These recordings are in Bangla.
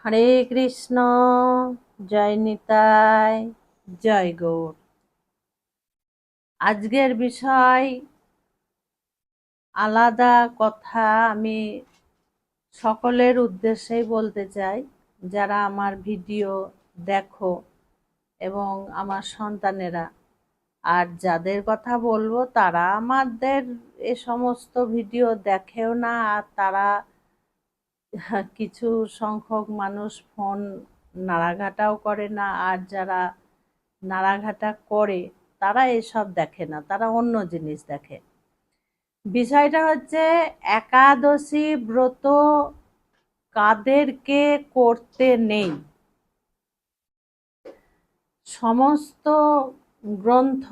হরে কৃষ্ণ। জয় নিতাই, জয় গৌর। আজকের বিষয় আলাদা কথা। আমি সকলের উদ্দেশ্যেই বলতে চাই, যারা আমার ভিডিও দেখো এবং আমার সন্তানেরা। আর যাদের কথা বলবো তারা আমাদের এ সমস্ত ভিডিও দেখেও না, আর তারা কিছু সংখ্যক মানুষ ফোন নাড়াঘাটাও করে না। আর যারা নাড়াঘাটা করে তারা এসব দেখে না, তারা অন্য জিনিস দেখে। বিষয়টা হচ্ছে একাদশী ব্রত কাদেরকে করতে নেই। সমস্ত গ্রন্থ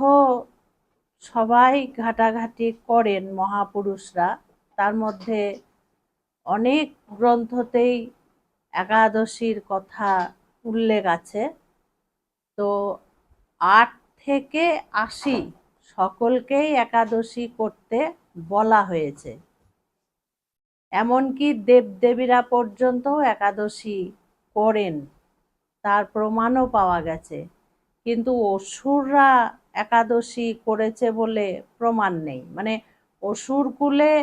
সবাই ঘাটাঘাটি করেন মহাপুরুষরা, তার মধ্যে অনেক গ্রন্থতেই একাদশীর কথা উল্লেখ আছে। তো 8 থেকে 80 সকলকেই একাদশী করতে বলা হয়েছে। এমনকি দেবদেবীরা পর্যন্ত একাদশী করেন, তার প্রমাণও পাওয়া গেছে। কিন্তু অসুররা একাদশী করেছে বলে প্রমাণ নেই। মানে অসুর কুলে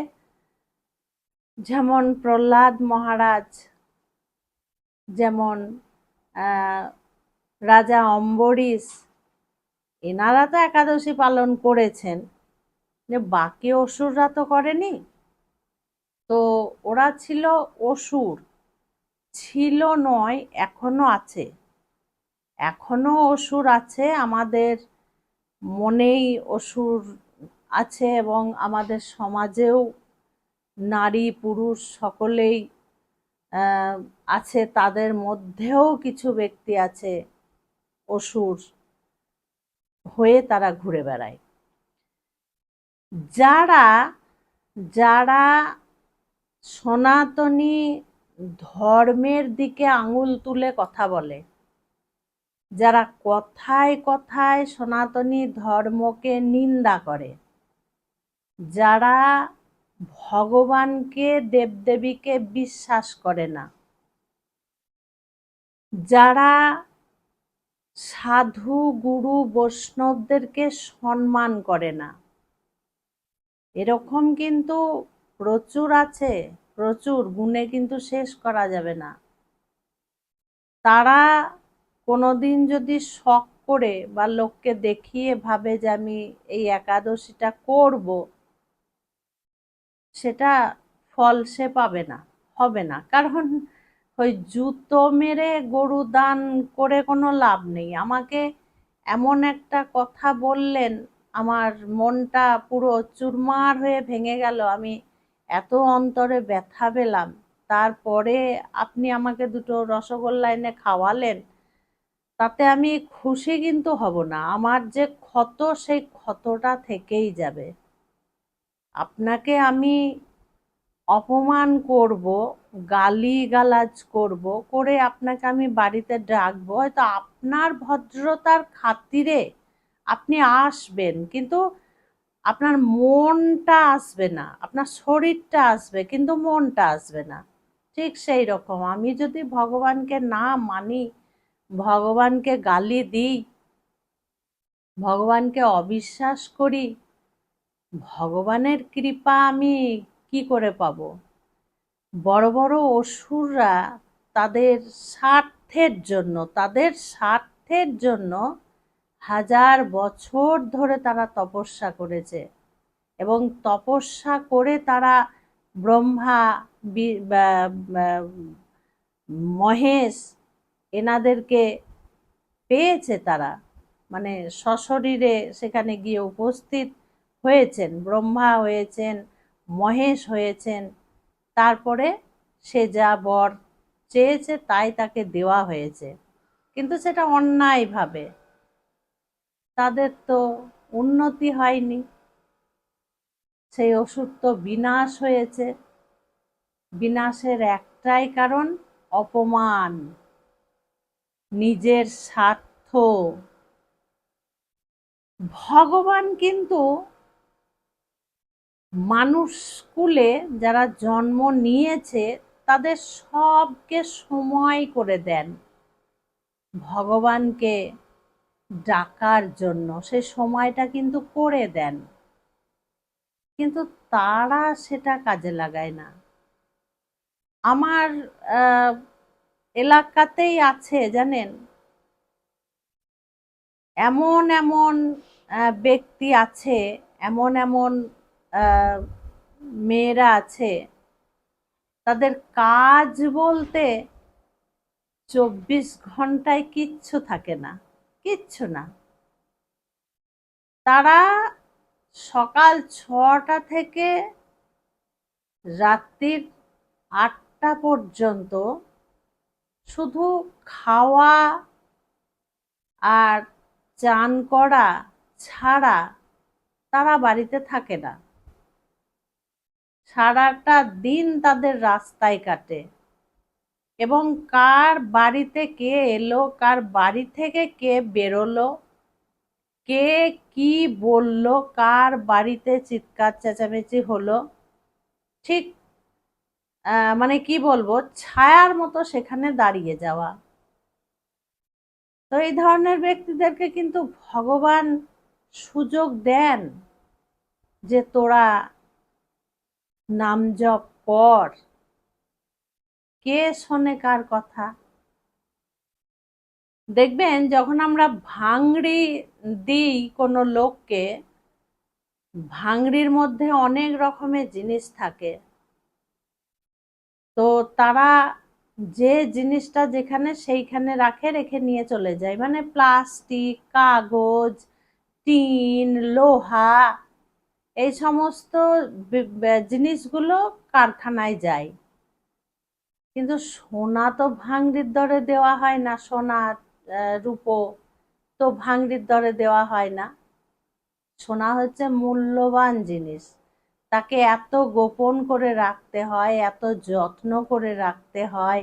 যেমন প্রহ্লাদ মহারাজ, যেমন রাজা অম্বরীশ, এনারা তো একাদশী পালন করেছেন, যে বাকি অসুররা তো করেনি। তো ওরা ছিল অসুর, ছিল নয়, এখনো আছে। এখনো অসুর আছে, আমাদের মনেই অসুর আছে এবং আমাদের সমাজেও নারী পুরুষ সকলেই আছে। তাদের মধ্যেও কিছু ব্যক্তি আছে অসুর হয়ে তারা ঘুরে বেড়ায়। যারা যারা সনাতনী ধর্মের দিকে আঙুল তুলে কথা বলে, যারা কথায় কথায় সনাতনী ধর্মকে নিন্দা করে, যারা ভগবানকে দেবদেবীকে বিশ্বাস করে না, যারা সাধু গুরু বৈষ্ণবদেরকে সম্মান করে না, এরকম কিন্তু প্রচুর আছে, প্রচুর, গুণে কিন্তু শেষ করা যাবে না। তারা কোনোদিন যদি শখ করে বা লোককে দেখিয়ে ভাবে যে আমি এই একাদশীটা করব, সেটা ফল সে পাবে না, হবে না। কারণ ওই জুতো মেরে গরু দান করে কোনো লাভ নেই। আমাকে এমন একটা কথা বললেন, আমার মনটা পুরো চুরমার হয়ে ভেঙে গেল। আমি এত অন্তরে ব্যথা পেলাম। তারপরে আপনি আমাকে দুটো রসগোল্লা এনে খাওয়ালেন, তাতে আমি খুশি কিন্তু হব না। আমার যে ক্ষত, সেই ক্ষতটা থেকেই যাবে। আপনাকে আমি অপমান করব, গালিগালাজ করব, করে আপনাকে আমি বাড়িতে ডাকবো, হয়তো আপনার ভদ্রতার খাতিরে আপনি আসবেন, কিন্তু আপনার মনটা আসবে না। আপনার শরীরটা আসবে কিন্তু মনটা আসবে না। ঠিক সেই রকম আমি যদি ভগবানকে না মানি, ভগবানকে গালি দিই, ভগবানকে অবিশ্বাস করি, ভগবানের কৃপা আমি কি করে পাবো? বড় বড় অসুররা তাদের স্বার্থের জন্য 1000 বছর ধরে তারা তপস্যা করেছে, এবং তপস্যা করে তারা ব্রহ্মা, মহেশ, এনাদেরকে পেয়েছে। তারা মানে সশরীরে সেখানে গিয়ে উপস্থিত হয়েছেন, ব্রহ্মা হয়েছেন, মহেশ হয়েছেন। তারপরে সে যা বর চেয়েছে তাই তাকে দেওয়া হয়েছে, কিন্তু সেটা অন্যায়ভাবে। তাদের তো উন্নতি হয়নি, সেই অসুর তো বিনাশ হয়েছে। বিনাশের একটাই কারণ, অপমান, নিজের স্বার্থ। ভগবান কিন্তু মানুষ কুলে যারা জন্ম নিয়েছে তাদের সবকে সময় করে দেন ভগবানকে ডাকার জন্য, সে সময়টা কিন্তু করে দেন, কিন্তু তারা সেটা কাজে লাগায় না। আমার এলাকাতেই আছে জানেন, এমন এমন ব্যক্তি আছে, এমন এমন মেয়েরা আছে, তাদের কাজ বলতে 24 ঘন্টায় কিচ্ছু থাকে না, কিচ্ছু না। তারা সকাল 6টা থেকে রাত্রির 8টা পর্যন্ত শুধু খাওয়া আর চান করা ছাড়া তারা বাড়িতে থাকে না। সারাটা দিন তাদের রাস্তায় কাটে, এবং কার বাড়িতে কে এলো, কার বাড়ি থেকে কে বেরোলো, কে কি বলল, কার বাড়িতে চিৎকার চেঁচামেচি হলো, ঠিক মানে কি বলবো, ছায়ার মতো সেখানে দাঁড়িয়ে যাওয়া। তো এই ধরনের ব্যক্তিদেরকে কিন্তু ভগবান সুযোগ দেন যে তোরা নাম জপ কর। কে শোনে কার কথা? দেখবেন যখন আমরা ভাঙড়ি দিই কোনো লোককে, ভাঙড়ির মধ্যে অনেক রকমের জিনিস থাকে, তো তারা যে জিনিসটা যেখানে সেইখানে রাখে, রেখে নিয়ে চলে যায়, মানে প্লাস্টিক, কাগজ, টিন, লোহা, এই সমস্ত জিনিসগুলো কারখানায় যায়। কিন্তু সোনা তো ভাঙড়ির দরে দেওয়া হয় না, সোনা রূপো তো ভাঙড়ির দরে দেওয়া হয় না। সোনা হচ্ছে মূল্যবান জিনিস, তাকে এত গোপন করে রাখতে হয়, এত যত্ন করে রাখতে হয়,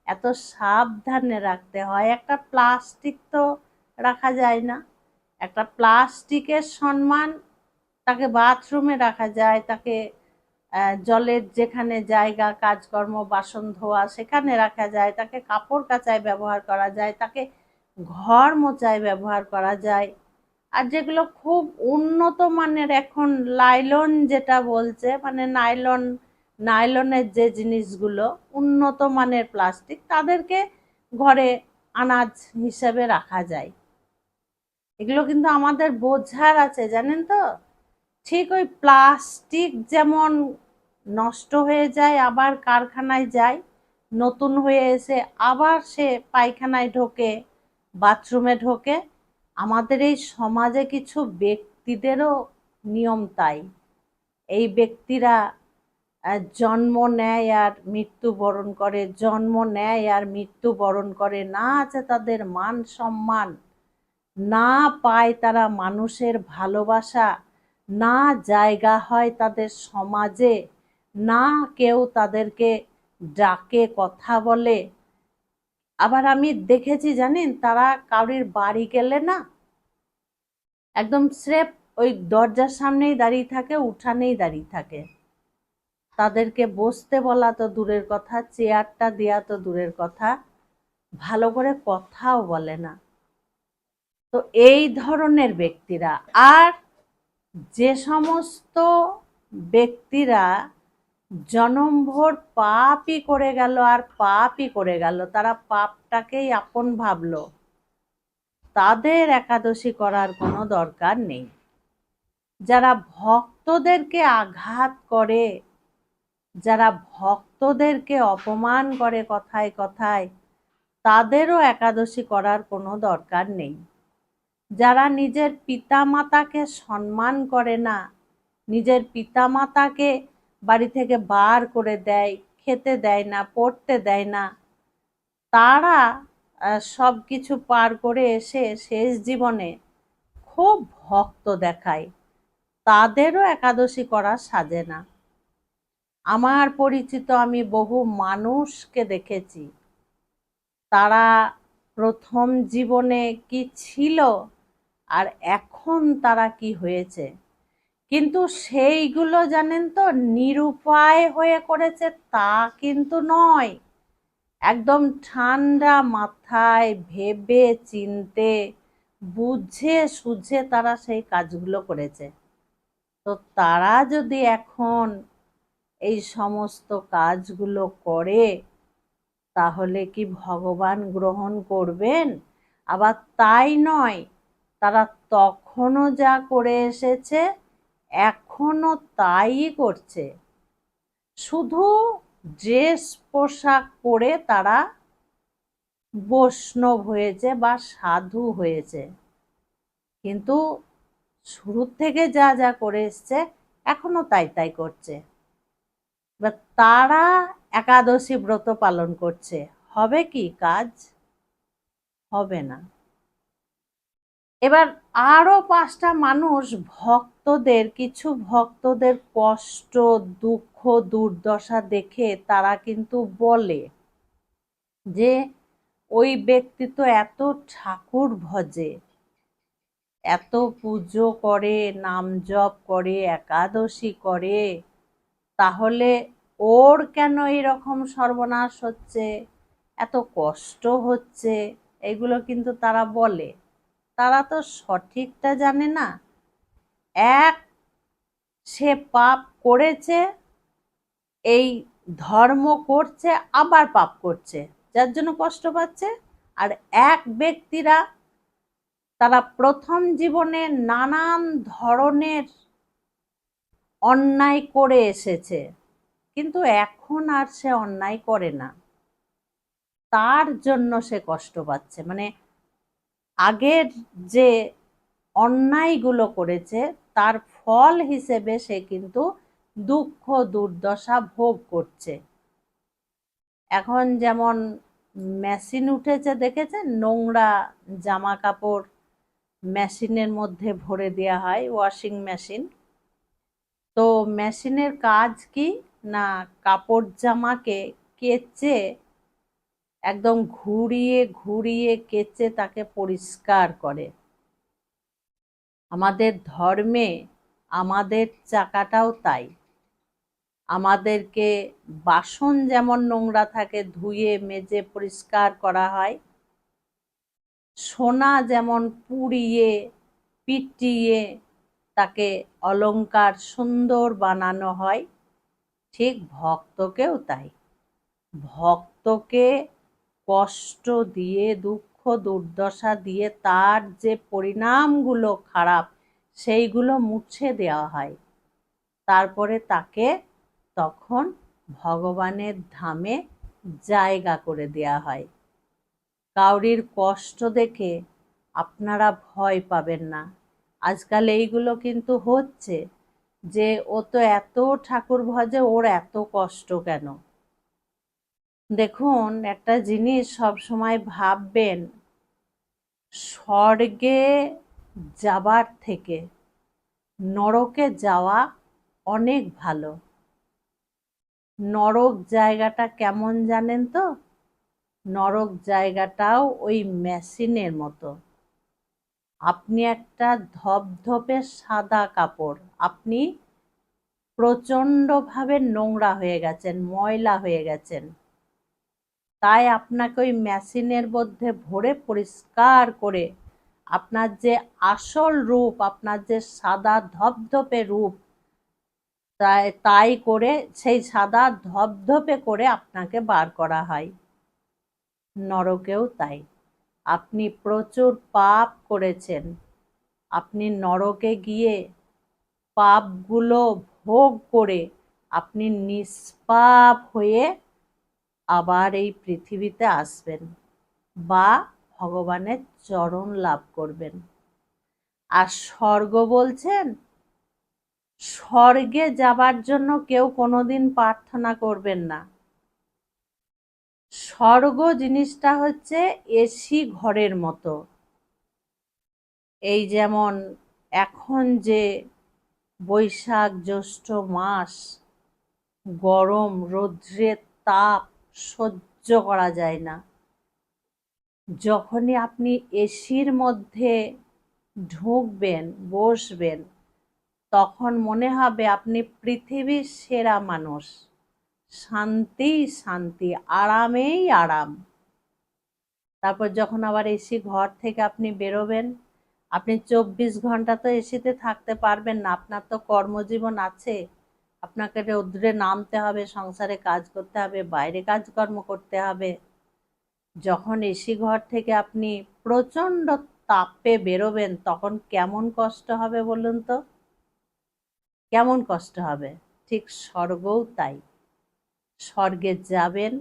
এত সাবধানে রাখতে হয়। একটা প্লাস্টিক তো রাখা যায় না। একটা প্লাস্টিকের সম্মান তাকে বাথরুমে রাখা যায়, তাকে জলের যেখানে জায়গা, কাজকর্ম, বাসন ধোয়া সেখানে রাখা যায়, তাকে কাপড় কাচায় ব্যবহার করা যায়, তাকে ঘর মোচায় ব্যবহার করা যায়। আর যেগুলো খুব উন্নত মানের, এখন লাইলন যেটা বলছে, মানে নাইলনের যে জিনিসগুলো উন্নত মানের প্লাস্টিক, তাদেরকে ঘরে আনাজ হিসেবে রাখা যায়। এগুলো কিন্তু আমাদের বোঝার আছে, জানেন তো। ঠিক ওই প্লাস্টিক যেমন নষ্ট হয়ে যায়, আবার কারখানায় যায়, নতুন হয়ে এসে আবার সে পায়খানায় ঢোকে, বাথরুমে ঢোকে, আমাদের এই সমাজে কিছু ব্যক্তিদেরও নিয়ম তাই। এই ব্যক্তিরা জন্ম নেয় আর মৃত্যুবরণ করে, জন্ম নেয় আর মৃত্যুবরণ করে, না আছে তাদের মান সম্মান, না পায় তারা মানুষের ভালোবাসা, না জায়গা হয় তাদের সমাজে, না কেউ তাদেরকে ডাকে, কথা বলে। আবার আমি দেখেছি জানেন, তারা কারোর বাড়ি গেলে না, একদম স্রেফ ওই দরজার সামনেই দাঁড়িয়ে থাকে, উঠানেই দাঁড়িয়ে থাকে। তাদেরকে বসতে বলা তো দূরের কথা, চেয়ারটা দেয়া তো দূরের কথা, ভালো করে কথাও বলে না। তো এই ধরনের ব্যক্তিরা, আর যে সমস্ত ব্যক্তিরা জনমভর পাপই করে গেল আর পাপই করে গেল, তারা পাপটাকেই আপন ভাবলো, তাদের একাদশী করার কোনো দরকার নেই। যারা ভক্তদেরকে আঘাত করে, যারা ভক্তদেরকে অপমান করে কথায় কথায়, তাদেরও একাদশী করার কোনো দরকার নেই। যারা নিজের পিতামাতাকে সম্মান করে না, নিজের পিতামাতাকে বাড়ি থেকে বার করে দেয়, খেতে দেয় না, পড়তে দেয় না, তারা সব কিছু পার করে এসে শেষ জীবনে খুব ভক্ত দেখায়, তাদেরও একাদশী করা সাজে না। আমার পরিচিত আমি বহু মানুষকে দেখেছি, তারা প্রথম জীবনে কি ছিল আর এখন তারা কি হয়েছে, কিন্তু সেইগুলো জানেন তো নিরুপায় হয়ে করেছে তা কিন্তু নয়, একদম ঠান্ডা মাথায় ভেবে চিনতে বুঝে সুঝে তারা সেই কাজগুলো করেছে। তো তারা যদি এখন এই সমস্ত কাজগুলো করে তাহলে কি ভগবান গ্রহণ করবেন? আবার তাই নয়, তারা তখনও যা করে এসেছে এখনো তাই করছে, শুধু ড্রেস পোশাক পরে তারা বৈষ্ণব হয়েছে বা সাধু হয়েছে, কিন্তু শুরুর থেকে যা যা করে এসছে এখনো তাই তাই করছে। বা তারা একাদশী ব্রত পালন করছে, হবে কি কাজ? হবে না। এবার আরো 5টা মানুষ কিছু ভক্তদের কষ্ট দুঃখ দুর্দশা দেখে তারা কিন্তু বলে যে ওই ব্যক্তি তো এত ঠাকুর ভজে, এত পুজো করে, নাম জপ করে, একাদশী করে, তাহলে ওর কেন এরকম সর্বনাশ হচ্ছে, এত কষ্ট হচ্ছে? এগুলো কিন্তু তারা বলে। তারা তো সঠিকটা জানে না। এক, সে পাপ করেছে, এই ধর্ম করছে, আবার পাপ করছে, যার জন্য কষ্ট পাচ্ছে। আর এক ব্যক্তিরা তারা প্রথম জীবনে নানান ধরনের অন্যায় করে এসেছে, কিন্তু এখন আর সে অন্যায় করে না, তার জন্য সে কষ্ট পাচ্ছে। মানে আগের যে অন্যায়গুলো করেছে তার ফল হিসেবে সে কিন্তু দুঃখ দুর্দশা ভোগ করছে। এখন যেমন মেশিন উঠেছে দেখেছেন, নোংরা জামা কাপড় মেশিনের মধ্যে ভরে দেওয়া হয়, ওয়াশিং মেশিন। তো মেশিনের কাজ কি না, কাপড় জামাকে কেচে একদম ঘুরিয়ে ঘুরিয়ে কেচে তাকে পরিষ্কার করে। আমাদের ধর্মে আমাদের চাকাটাও তাই, আমাদেরকে বাসন যেমন নোংরা থাকে ধুয়ে মেজে পরিষ্কার করা হয়, সোনা যেমন পুড়িয়ে পিটিয়ে তাকে অলংকার সুন্দর বানানো হয়, ঠিক ভক্তকেও তাই। ভক্তকে কষ্ট দিয়ে দুঃখ দুর্দশা দিয়ে তার যে পরিণামগুলো খারাপ সেইগুলো মুছে দেওয়া হয়, তারপরে তাকে তখন ভগবানের ধামে জায়গা করে দেওয়া হয়। কাউরির কষ্ট দেখে আপনারা ভয় পাবেন না। আজকাল এইগুলো কিন্তু হচ্ছে যে ও তো এত ঠাকুর ভজে, ওর এত কষ্ট কেন? দেখুন, একটা জিনিস সব সময় ভাববেন, স্বর্গে যাবার থেকে নরকে যাওয়া অনেক ভালো। নরক জায়গাটা কেমন জানেন তো? নরক জায়গাটাও ওই মেশিনের মতো। আপনি একটা ধপধপে সাদা কাপড়, আপনি প্রচণ্ডভাবে নোংরা হয়ে গেছেন, ময়লা হয়ে গেছেন, তাই আপনাকে ওই মেশিনের মধ্যে ভরে পরিষ্কার করে আপনার যে আসল রূপ, আপনার যে সাদা ধপধপে রূপ, তাই করে সেই সাদা ধপধপে করে আপনাকে বার করা হয়। নরকেও তাই। আপনি প্রচুর পাপ করেছেন, আপনি নরকে গিয়ে পাপগুলো ভোগ করে আপনি নিষ্পাপ হয়ে আবার এই পৃথিবীতে আসবেন বা ভগবানের চরণ লাভ করবেন। আর স্বর্গ বলছেন, স্বর্গে যাবার জন্য কেউ কোনোদিন প্রার্থনা করবেন না। স্বর্গ জিনিসটা হচ্ছে এসি ঘরের মতো। এই যেমন এখন যে বৈশাখ জ্যৈষ্ঠ মাস, গরম রৌদ্রের তাপ সহ্য করা যায় না, যখনই আপনি এসির মধ্যে ঢুকবেন, বসবেন, তখন মনে হবে আপনি পৃথিবীর সেরা মানুষ। শান্তি শান্তি, আরামেই আরাম। তারপর যখন আবার এসি ঘর থেকে আপনি বেরোবেন, আপনি 24 ঘন্টা তো এসিতে থাকতে পারবেন না, আপনার তো কর্মজীবন আছে। আপনাকে রৌদ্রে নামতে হবে, সংসারে কাজ করতে হবে, বাইরে কাজকর্ম করতে হবে। যখন এসি ঘর থেকে আপনি প্রচন্ড তাপে বেরোবেন, তখন কেমন কষ্ট হবে বলুন তো? কেমন কষ্ট হবে? ঠিক স্বর্গও তাই। স্বর্গে যাবেন,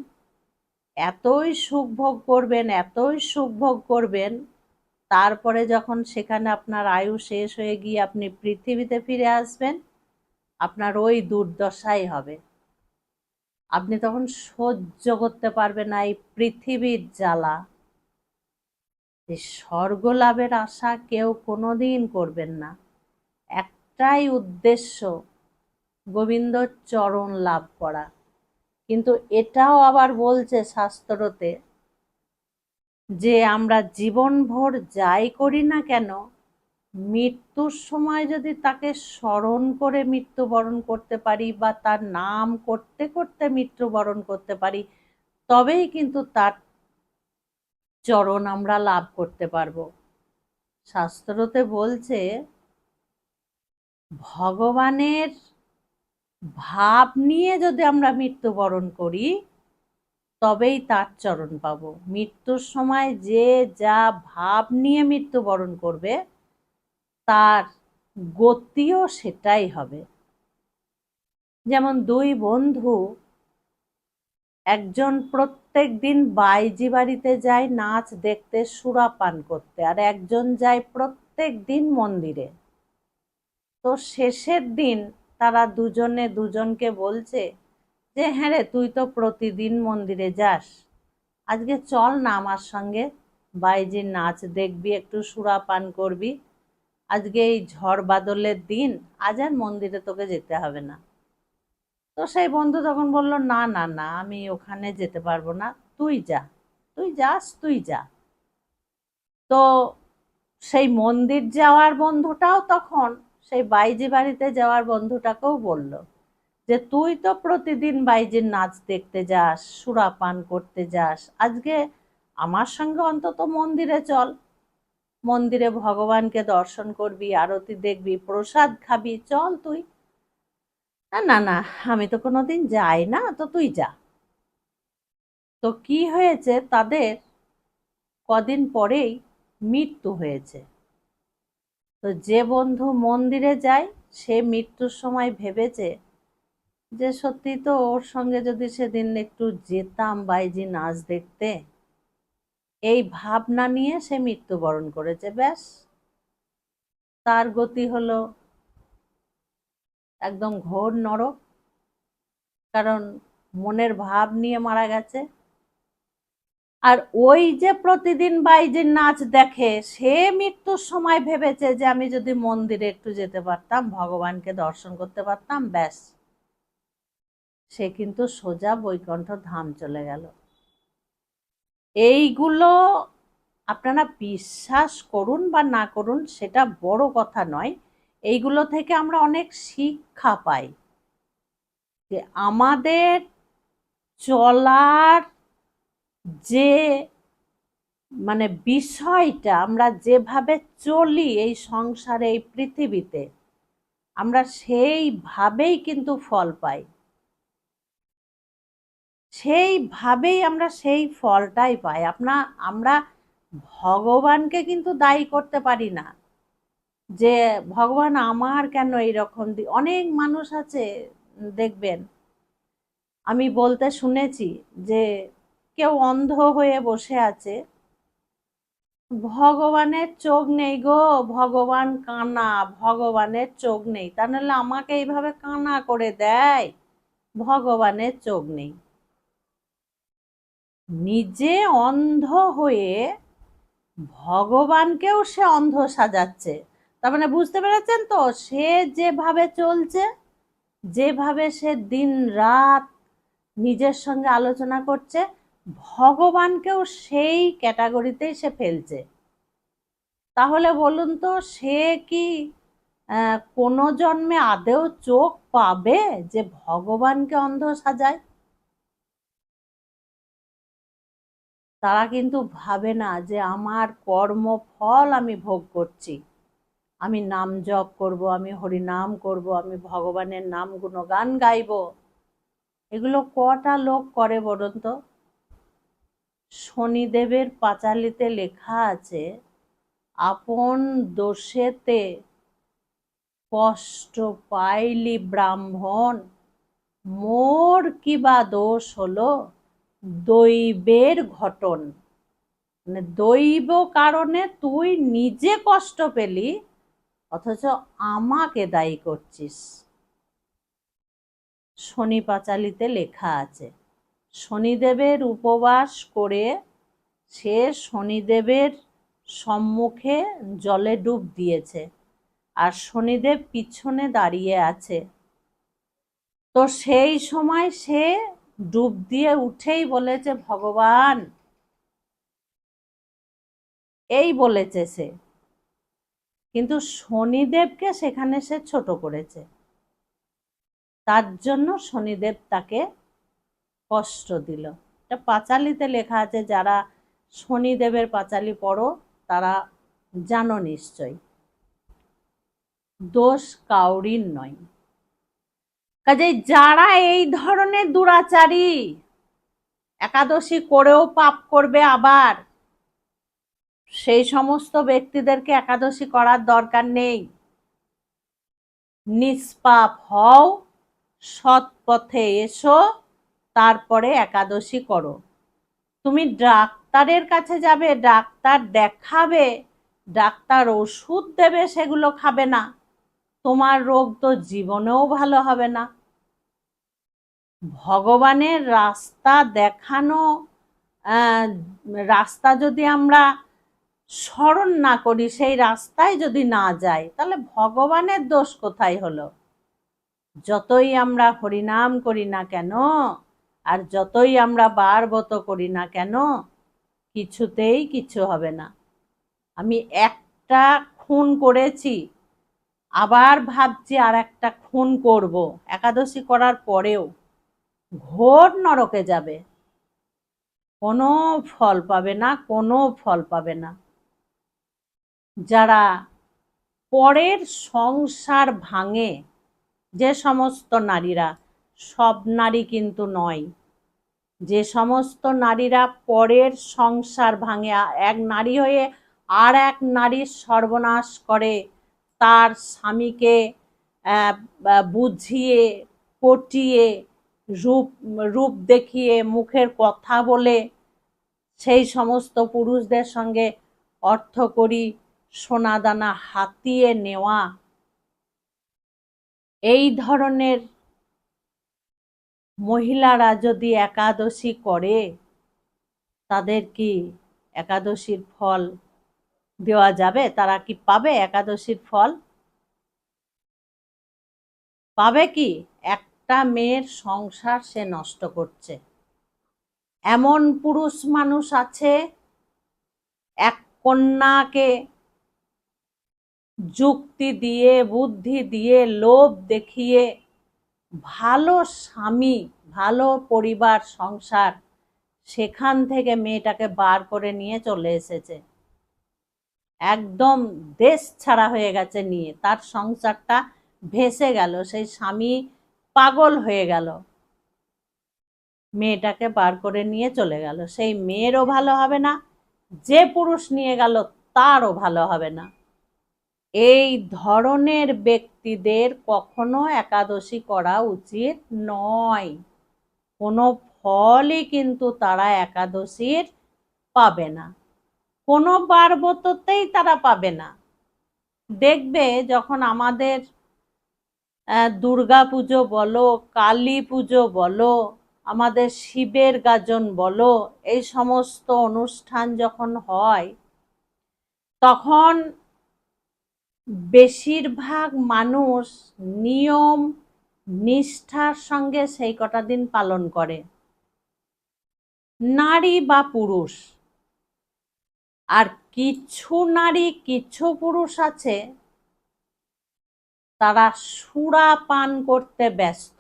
এতই সুখ ভোগ করবেন, এতই সুখ ভোগ করবেন, তারপরে যখন সেখানে আপনার আয়ু শেষ হয়ে গিয়ে আপনি পৃথিবীতে ফিরে আসবেন, আপনার ওই দুর্দশাই হবে। আপনি তখন সহ্য করতে পারবেন না এই পৃথিবীর জ্বালা। এই স্বর্গ লাভের আশা কেউ কোনোদিন করবেন না। একটাই উদ্দেশ্য, গোবিন্দর চরণ লাভ করা। কিন্তু এটাও আবার বলছে শাস্ত্রতে যে আমরা জীবনভর যাই করি না কেন, মৃত্যুর সময় যদি তাকে স্মরণ করে মৃত্যুবরণ করতে পারি বা তার নাম করতে করতে মৃত্যুবরণ করতে পারি, তবেই কিন্তু তার চরণ আমরা লাভ করতে পারবো। শাস্ত্রতে বলছে ভগবানের ভাব নিয়ে যদি আমরা মৃত্যুবরণ করি, তবেই তার চরণ পাবো। মৃত্যুর সময় যে যা ভাব নিয়ে মৃত্যুবরণ করবে, তার গতিও সেটাই হবে। যেমন দুই বন্ধু, একজন প্রত্যেক দিন বাইজি বাড়িতে যায় নাচ দেখতে, সুরাপান করতে, আর একজন যায় প্রত্যেক দিন মন্দিরে। তো শেষের দিন তারা দুজনে দুজনকে বলছে যে হ্যাঁ রে, তুই তো প্রতিদিন মন্দিরে যাস, আজকে চল না আমার সঙ্গে, বাইজির নাচ দেখবি, একটু সুরাপান করবি। আজকে এই ঝড় বাদলের দিন, আজ আর মন্দিরে তোকে যেতে হবে না। তো সেই বন্ধু তখন বলল, না না না, আমি ওখানে যেতে পারবো না, তুই যা, তুই যাস, তুই যা। তো সেই মন্দির যাওয়ার বন্ধুটাও তখন সেই বাইজি বাড়িতে যাওয়ার বন্ধুটাকেও বলল যে তুই তো প্রতিদিন বাইজির নাচ দেখতে যাস, সুরাপান করতে যাস, আজকে আমার সঙ্গে অন্তত মন্দিরে চল, মন্দিরে ভগবানকে দর্শন করবি, আরতি দেখবি, প্রসাদ খাবি, চল তুই। না না না, আমি তো কোনোদিন যাই না, তো তুই যা। তো কি হয়েছে, তাদের কদিন পরেই মৃত্যু হয়েছে। তো যে বন্ধু মন্দিরে যায়, সে মৃত্যুর সময় ভেবেছে যে সত্যি তো ওর সঙ্গে যদি সেদিন একটু যেতাম বাইজি নাচ দেখতে, এই ভাবনা নিয়ে সে মৃত্যুবরণ করেছে। ব্যাস, তার গতি হলো একদম ঘোর নরক, কারণ মনের ভাব নিয়ে মারা গেছে। আর ওই যে প্রতিদিন বাইজির নাচ দেখে, সে মৃত্যুর সময় ভেবেছে যে আমি যদি মন্দিরে একটু যেতে পারতাম, ভগবানকে দর্শন করতে পারতাম, ব্যাস, সে কিন্তু সোজা বৈকুণ্ঠ ধাম চলে গেল। এইগুলো আপনারা বিশ্বাস করুন বা না করুন, সেটা বড় কথা নয়। এইগুলো থেকে আমরা অনেক শিক্ষা পাই যে আমাদের চলার যে বিষয়টা, আমরা যেভাবে চলি এই সংসারে, এই পৃথিবীতে, আমরা সেইভাবেই কিন্তু ফল পাই, সেইভাবেই আমরা সেই ফলটাই পাই। আমরা ভগবানকে কিন্তু দায়ী করতে পারি না যে ভগবান আমার কেন এইরকম। অনেক মানুষ আছে দেখবেন, আমি বলতে শুনেছি যে কেউ অন্ধ হয়ে বসে আছে, ভগবানের চোখ নেই গো, ভগবান কানা, ভগবানের চোখ নেই, তা নাহলে আমাকে এইভাবে কানা করে দেয়, ভগবানের চোখ নেই। নিজে অন্ধ হয়ে ভগবানকেও সে অন্ধ সাজাচ্ছে। তার মানে বুঝতে পেরেছেন তো, সে যেভাবে চলছে, যেভাবে সে দিন রাত নিজের সঙ্গে আলোচনা করছে, ভগবানকেও সেই ক্যাটাগরিতেই সে ফেলছে। তাহলে বলুন তো, সে কি কোনো জন্মে আদেও চোখ পাবে যে ভগবানকে অন্ধ সাজায়? তারা কিন্তু ভাবে না যে আমার কর্মফল আমি ভোগ করছি। আমি নাম জপ করব, আমি হরিনাম করব, আমি ভগবানের নাম গুণগান গাইব। এগুলো কটা লোক করে বলুন তো? শনিদেবের পাঁচালিতে লেখা আছে, আপন দোষেতে কষ্ট পাইলি ব্রাহ্মণ, মোর কিবা দোষ হলো, দৈবের ঘটন। মানে দৈব কারণে তুই নিজে কষ্ট পেলি, অথচ আমাকে দায়ী করছিস। শনি পাঁচালিতে লেখা আছে। শনিদেবের উপবাস করে সে শনিদেবের সম্মুখে জলে ডুব দিয়েছে, আর শনিদেব পিছনে দাঁড়িয়ে আছে। তো সেই সময় সে ডুব দিয়ে উঠেই বলেছে ভগবান, এই বলেছে সে, কিন্তু শনিদেবকে সেখানে সে ছোট করেছে। তার জন্য শনিদেব তাকে কষ্ট দিল। এটা পাঁচালিতে লেখা আছে, যারা শনিদেবের পাঁচালি পড়ো তারা জানো নিশ্চয়। দোষ কাউরির নয়। কাজেই যারা এই ধরনের দুরাচারী, একাদশী করেও পাপ করবে, আবার সেই সমস্ত ব্যক্তিদেরকে একাদশী করার দরকার নেই। নিষ্পাপ হও, সৎ পথে এসো, তারপরে একাদশী করো। তুমি ডাক্তারের কাছে যাবে, ডাক্তার দেখাবে, ডাক্তার ওষুধ দেবে, সেগুলো খাবে না, তোমার রোগ তো জীবনেও ভালো হবে না। ভগবানের রাস্তা দেখানো রাস্তা যদি আমরা স্মরণ না করি, সেই রাস্তায় যদি না যাই, তাহলে ভগবানের দোষ কোথায় হলো? যতই আমরা হরিনাম করি না কেন, আর যতই আমরা বারবত করি না কেন, কিছুতেই কিছু হবে না। আমি একটা খুন করেছি, আবার ভাবছি আর একটা খুন করব, একাদশী করার পরেও ঘোর নরকে যাবে, কোনো ফল পাবে না, কোনো ফল পাবে না। যারা পরের সংসার ভাঙে, যে সমস্ত নারীরা, সব নারী কিন্তু নয়, যে সমস্ত নারীরা পরের সংসার ভাঙে, এক নারী হয়ে আর এক নারীর সর্বনাশ করে, তার স্বামীকে বুঝিয়ে পটিয়ে রূপ রূপ দেখিয়ে মুখের কথা বলে সেই সমস্ত পুরুষদের সঙ্গে অর্থকড়ি সোনাদানা হাতিয়ে নেওয়া, এই ধরনের মহিলারা যদি একাদশী করে, তাদের কি একাদশীর ফল দেওয়া যাবে? তারা কি পাবে একাদশীর ফল? পাবে কি? একটা মেয়ের সংসার সে নষ্ট করছে। এমন পুরুষ মানুষ আছে, এক কন্যাকে যুক্তি দিয়ে, বুদ্ধি দিয়ে, লোভ দেখিয়ে ভালো স্বামী, ভালো পরিবার, সংসার, সেখান থেকে মেয়েটাকে বার করে নিয়ে চলে এসেছে। একদম দেশ ছাড়া হয়ে গেছে, নিয়ে তার সংসারটা ভেসে গেল, সেই স্বামী পাগল হয়ে গেল, মেয়েটাকে বার করে নিয়ে চলে গেল। সেই মেয়েরও ভালো হবে না, যে পুরুষ নিয়ে গেল তারও ভালো হবে না। এই ধরনের ব্যক্তিদের কখনো একাদশী করা উচিত নয়। কোনো ফলই কিন্তু তারা একাদশীর পাবে না, কোনো বারবততেই তারা পাবে না। দেখবে যখন আমাদের দুর্গা পুজো বলো, কালী পুজো বলো, আমাদের শিবের গাজন বলো, এই সমস্ত অনুষ্ঠান যখন হয়, তখন বেশিরভাগ মানুষ নিয়ম নিষ্ঠার সঙ্গে সেই কটা দিন পালন করে, নারী বা পুরুষ। আর কিছু নারী, কিছু পুরুষ আছে তারা সুরা পান করতে ব্যস্ত,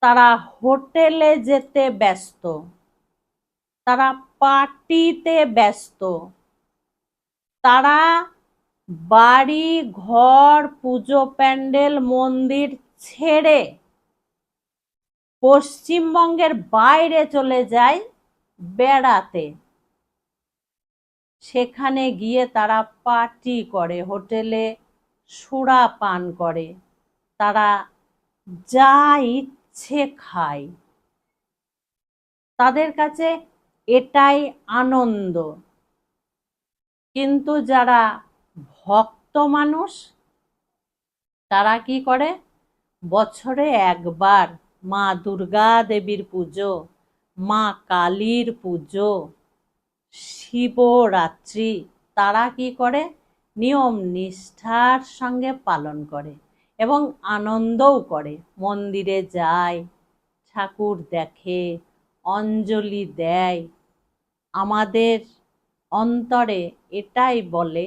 তারা হোটেলে যেতে ব্যস্ত, তারা পার্টিতে ব্যস্ত, তারা বাড়ি ঘর পুজো প্যান্ডেল মন্দির ছেড়ে পশ্চিমবঙ্গের বাইরে চলে যায় বেড়াতে। সেখানে গিয়ে তারা পার্টি করে, হোটেলে সুরা পান করে, তারা যা ইচ্ছে খায়, তাদের কাছে এটাই আনন্দ। কিন্তু যারা ভক্ত মানুষ তারা কি করে, বছরে একবার মা দুর্গা দেবীর পুজো, মা কালীর পুজো, শিবরাত্রি তারা কি করে, নিয়ম নিষ্ঠার সঙ্গে পালন করে এবং আনন্দও করে। মন্দিরে যায়, ঠাকুর দেখে, অঞ্জলি দেয়। আমাদের অন্তরে এটাই বলে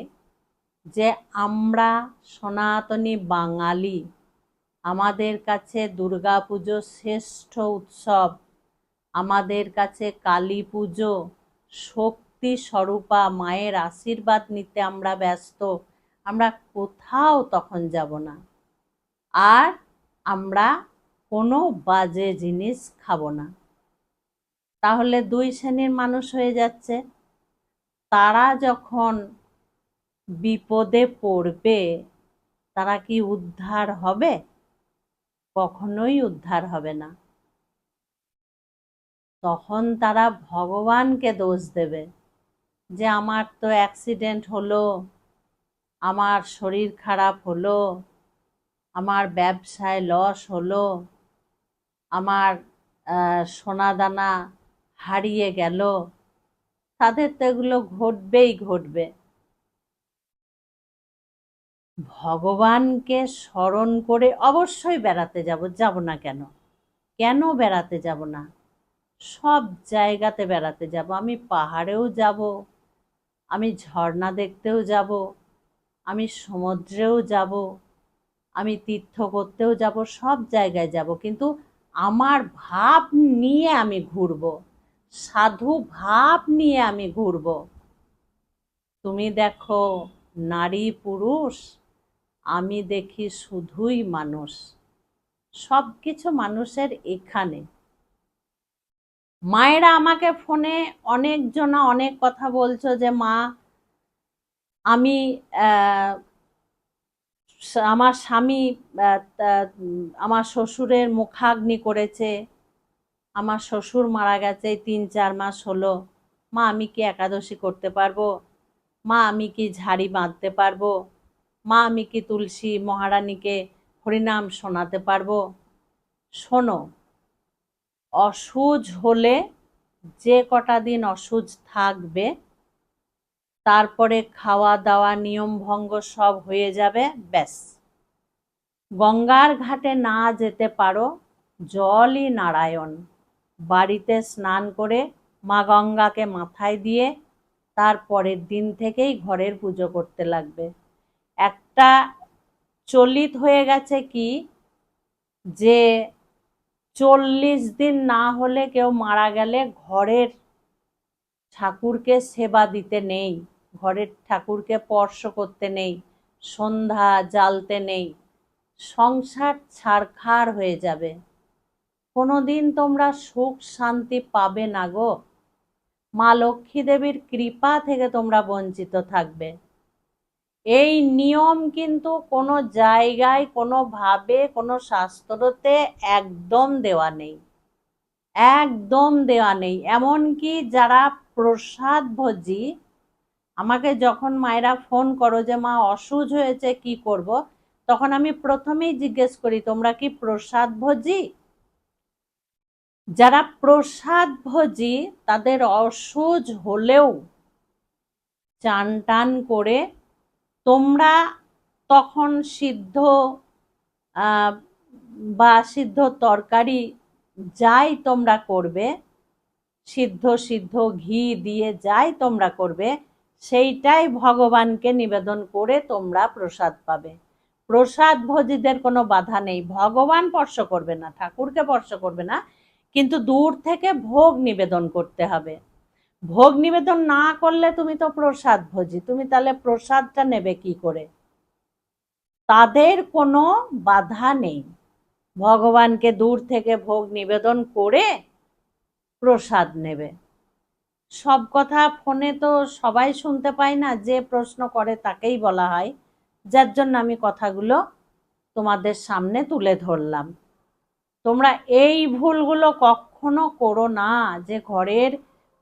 যে আমরা সনাতনী বাঙালি, আমাদের কাছে দুর্গাপুজো শ্রেষ্ঠ উৎসব, আমাদের কাছে কালী পুজো শক্তি স্বরূপা মায়ের আশীর্বাদ নিতে আমরা ব্যস্ত। আমরা কোথাও তখন যাব না, আর আমরা কোনো বাজে জিনিস খাবো না। তাহলে দুই শ্রেণীর মানুষ হয়ে যাচ্ছে। তারা যখন বিপদে পড়বে তারা কি উদ্ধার হবে? কখনোই উদ্ধার হবে না। তখন তারা ভগবানকে দোষ দেবে যে আমার তো অ্যাক্সিডেন্ট হলো, আমার শরীর খারাপ হলো, আমার ব্যবসায় লস হলো, আমার সোনাদানা হারিয়ে গেল। তাদের তো এগুলো ঘটবেই ঘটবে। ভগবানকে স্মরণ করে অবশ্যই বেড়াতে যাব, যাব না কেন? কেন বেড়াতে যাব না? সব জায়গাতে বেড়াতে যাব। আমি পাহাড়েও যাব, আমি ঝর্ণা দেখতেও যাব, আমি সমুদ্রেও যাব, আমি তীর্থ করতেও যাব, সব জায়গায় যাব। কিন্তু আমার ভাব নিয়ে আমি ঘুরব, সাধু ভাব নিয়ে আমি ঘুরব। তুমি দেখো নারী পুরুষ, আমি দেখি শুধুই মানুষ। সব কিছু মানুষের এখানে। মায়েরা আমাকে ফোনে অনেকজনা অনেক কথা বলছো যে মা আমি আমার স্বামী আমার শ্বশুরের মুখাগ্নি করেছে, আমার শ্বশুর মারা গেছে ৩-৪ মাস হলো, মা আমি কি একাদশী করতে পারবো? মা আমি কি ঝাড়ি বাঁধতে পারবো? মা আমি কি তুলসী মহারানীকে হরিনাম শোনাতে পারবো? শোনো, অসুজ হলে যে কটা দিন অসুজ থাকবে, তারপরে খাওয়া দাওয়া নিয়ম ভঙ্গ সব হয়ে যাবে, ব্যাস। গঙ্গার ঘাটে না যেতে পারো, জলই নারায়ণ। বাড়িতে স্নান করে মা গঙ্গাকে মাথায় দিয়ে তারপরের দিন থেকেই ঘরের পুজো করতে লাগবে। একটা চলিত হয়ে গেছে কি, যে 40 দিন না হলে কেউ মারা গেলে ঘরের ঠাকুরকে সেবা দিতে নেই, ঘরের ঠাকুরকে স্পর্শ করতে নেই, সন্ধ্যা জ্বালতে নেই। সংসার ছারখার হয়ে যাবে। কোনোদিন তোমরা সুখ শান্তি পাবে না গো। মা লক্ষ্মী দেবীর কৃপা থেকে তোমরা বঞ্চিত থাকবে। এই নিয়ম কিন্তু কোনো জায়গায় কোনোভাবে কোনো শাস্ত্রতে একদম দেওয়া নেই, একদম দেওয়া নেই। এমনকি যারা প্রসাদ ভোজী, আমাকে যখন মায়েরা ফোন করো যে মা অসুজ হয়েছে কি করব, তখন আমি প্রথমেই জিজ্ঞেস করি তোমরা কি প্রসাদ ভোজী? যারা প্রসাদ ভোজী তাদের অসুজ হলেও চান টান করে তোমরা তখন সিদ্ধ বা সিদ্ধ তরকারি যাই তোমরা করবে, সিদ্ধ সিদ্ধ ঘি দিয়ে যাই তোমরা করবে, সেইটাই ভগবানকে নিবেদন করে তোমরা প্রসাদ পাবে। প্রসাদ ভোজীদের কোনো বাধা নেই, ভগবান স্পর্শ করবে না, ঠাকুরকে স্পর্শ করবে না, কিন্তু দূর থেকে ভোগ নিবেদন করতে হবে। ভোগ নিবেদন না করলে তুমি তো প্রসাদ ভোজী, তুমি তাহলে প্রসাদটা নেবে কি করে? তাদের কোনো বাধা নেই, ভগবানকে দূর থেকে ভোগ নিবেদন করে প্রসাদ নেবে। সব কথা ফোনে তো সবাই শুনতে পায় না, যে প্রশ্ন করে তাকেই বলা হয়, যার জন্য আমি কথাগুলো তোমাদের সামনে তুলে ধরলাম। তোমরা এই ভুলগুলো কখনো করো না, যে ঘরের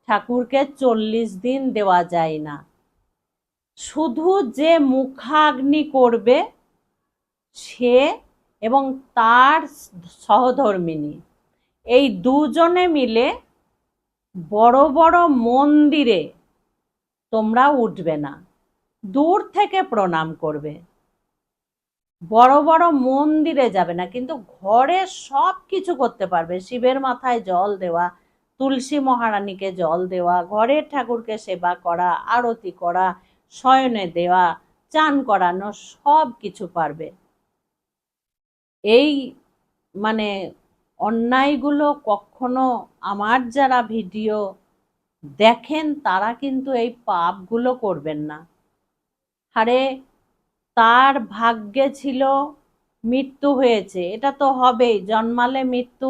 ঠাকুরকে 40 দিন দেওয়া যায় না। শুধু যে মুখাগ্নি করবে সে এবং তার সহধর্মিনী, এই দুজনে মিলে বড় বড় মন্দিরে তোমরা উঠবে না, দূর থেকে প্রণাম করবে, বড় বড় মন্দিরে যাবে না। কিন্তু ঘরে সব কিছু করতে পারবে, শিবের মাথায় জল দেওয়া, তুলসী মহারানীকে জল দেওয়া, ঘরের ঠাকুরকে সেবা করা, আরতি করা, শয়নে দেওয়া, চান করানো, সব কিছু পারবে। এই মানে অন্যায়গুলো কখনো, আমার যারা ভিডিও দেখেন তারা কিন্তু এই পাপগুলো করবেন না। আরে তার ভাগ্যে ছিল মৃত্যু হয়েছে, এটা তো হবেই, জন্মালে মৃত্যু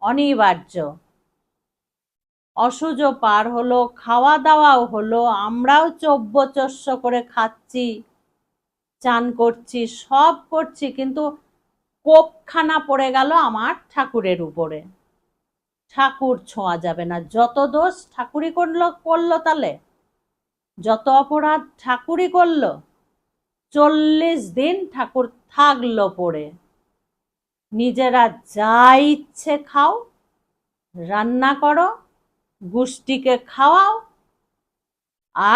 অনিবার্য। অসুজো পার হলো, খাওয়া দাওয়াও হলো, আমরাও চব্যচস্য করে খাচ্ছি, চান করছি, সব করছি, কিন্তু কোপখানা পড়ে গেল আমার ঠাকুরের উপরে। ঠাকুর ছোঁয়া যাবে না, যত দোষ ঠাকুরই করলো, তাহলে যত অপরাধ ঠাকুরই করলো। 40 দিন ঠাকুর থাকলো পড়ে, নিজেরা যা ইচ্ছে খাও, রান্না করো, গোষ্ঠীকে খাওয়াও,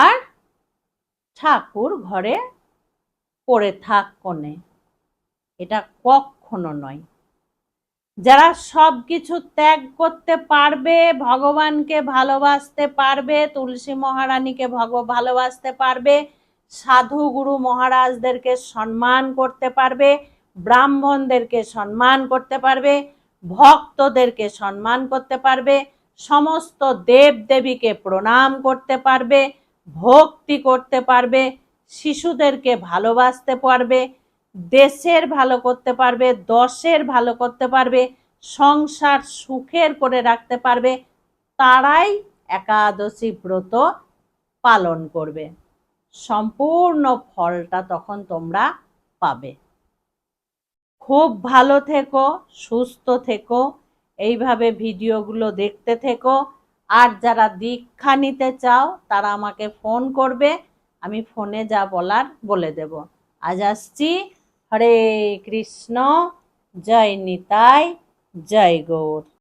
আর ঠাকুর ঘরে পড়ে থাক কোণে। এটা কখনো নয়। যারা সব কিছু ত্যাগ করতে পারবে, ভগবানকে ভালোবাসতে পারবে, তুলসী মহারানীকে ভালোবাসতে পারবে, সাধু গুরু মহারাজদেরকে সম্মান করতে পারবে, ব্রাহ্মণদেরকে সম্মান করতে পারবে, ভক্তদেরকে সম্মান করতে পারবে, সমস্ত দেব দেবীকে প্রণাম করতে পারবে, ভক্তি করতে পারবে, শিশুদেরকে ভালোবাসতে পারবে, দেশের ভালো করতে পারবে, দশের ভালো করতে পারবে, সংসার সুখের করে রাখতে পারবে, তারাই একাদশী ব্রত পালন করবে। সম্পূর্ণ ফলটা তখন তোমরা পাবে। খুব ভালো থেকো, সুস্থ থেকো, এইভাবে ভিডিওগুলো দেখতে থেকো। আর যারা দীক্ষা নিতে চাও তারা আমাকে ফোন করবে, আমি ফোনে যা বলার বলে দেব। আজ আসছি। হরে কৃষ্ণ, জয় নিতাই, জয় গৌর।